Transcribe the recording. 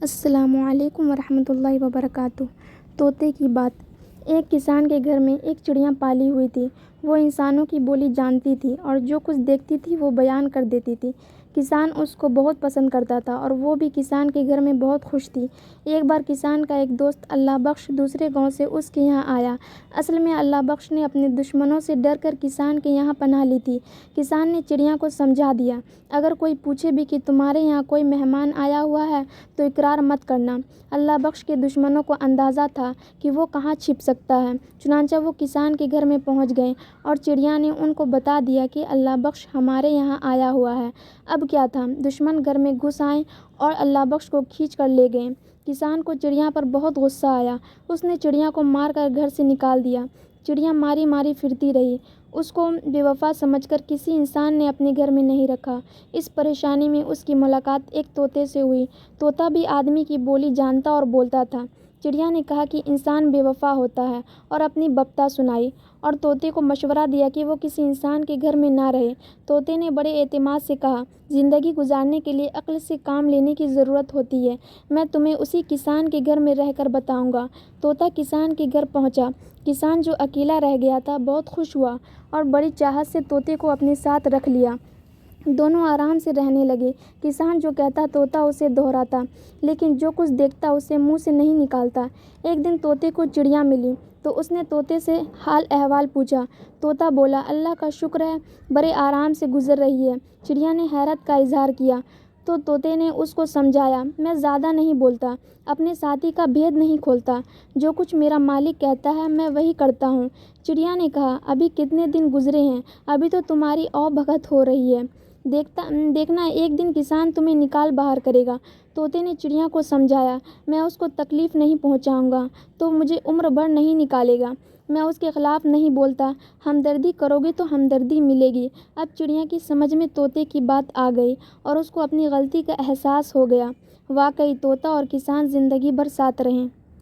السلام علیکم ورحمۃ اللہ وبرکاتہ۔ طوطے کی بات۔ ایک کسان کے گھر میں ایک چڑیا پالی ہوئی تھی۔ وہ انسانوں کی بولی جانتی تھی اور جو کچھ دیکھتی تھی وہ بیان کر دیتی تھی۔ کسان اس کو بہت پسند کرتا تھا اور وہ بھی کسان کے گھر میں بہت خوش تھی۔ ایک بار کسان کا ایک دوست اللہ بخش دوسرے گاؤں سے اس کے یہاں آیا۔ اصل میں اللہ بخش نے اپنے دشمنوں سے ڈر کر کسان کے یہاں پناہ لی تھی۔ کسان نے چڑیا کو سمجھا دیا، اگر کوئی پوچھے بھی کہ تمہارے یہاں کوئی مہمان آیا ہوا ہے تو اقرار مت کرنا۔ اللہ بخش کے دشمنوں کو اندازہ تھا کہ وہ کہاں چھپ سکتا ہے، چنانچہ وہ کسان کے گھر میں پہنچ گئے اور چڑیا نے ان کو بتا دیا کہ اللہ بخش ہمارے یہاں آیا ہوا ہے۔ اب کیا تھا، دشمن گھر میں گھس آئے اور اللہ بخش کو کھینچ کر لے گئے۔ کسان کو چڑیا پر بہت غصہ آیا۔ اس نے چڑیا کو مار کر گھر سے نکال دیا۔ چڑیا ماری ماری پھرتی رہی۔ اس کو بے وفا سمجھ کر کسی انسان نے اپنے گھر میں نہیں رکھا۔ اس پریشانی میں اس کی ملاقات ایک طوطے سے ہوئی۔ طوطا بھی آدمی کی بولی جانتا اور بولتا تھا۔ چڑیا نے کہا کہ انسان بے وفا ہوتا ہے اور اپنی بپتا سنائی، اور طوطے کو مشورہ دیا کہ وہ کسی انسان کے گھر میں نہ رہے۔ طوطے نے بڑے اعتماد سے کہا، زندگی گزارنے کے لیے عقل سے کام لینے کی ضرورت ہوتی ہے، میں تمہیں اسی کسان کے گھر میں رہ کر بتاؤں گا۔ طوطا کسان کے گھر پہنچا۔ کسان جو اکیلا رہ گیا تھا بہت خوش ہوا اور بڑی چاہت سے طوطے کو اپنے ساتھ رکھ لیا۔ دونوں آرام سے رہنے لگے۔ کسان جو کہتا طوطا اسے دہراتا، لیکن جو کچھ دیکھتا اسے منہ سے نہیں نکالتا۔ ایک دن طوطے کو چڑیا ملی تو اس نے طوطے سے حال احوال پوچھا۔ طوطا بولا، اللہ کا شکر ہے، بڑے آرام سے گزر رہی ہے۔ چڑیا نے حیرت کا اظہار کیا تو طوطے نے اس کو سمجھایا، میں زیادہ نہیں بولتا، اپنے ساتھی کا بھید نہیں کھولتا، جو کچھ میرا مالک کہتا ہے میں وہی کرتا ہوں۔ چڑیا نے کہا، ابھی کتنے دن گزرے ہیں، ابھی تو تمہاری او بھگت ہو رہی ہے، دیکھنا ایک دن کسان تمہیں نکال باہر کرے گا۔ طوطے نے چڑیا کو سمجھایا، میں اس کو تکلیف نہیں پہنچاؤں گا تو مجھے عمر بھر نہیں نکالے گا، میں اس کے خلاف نہیں بولتا، ہمدردی کرو گے تو ہمدردی ملے گی۔ اب چڑیا کی سمجھ میں طوطے کی بات آ گئی اور اس کو اپنی غلطی کا احساس ہو گیا۔ واقعی طوطا اور کسان زندگی بھر ساتھ رہے۔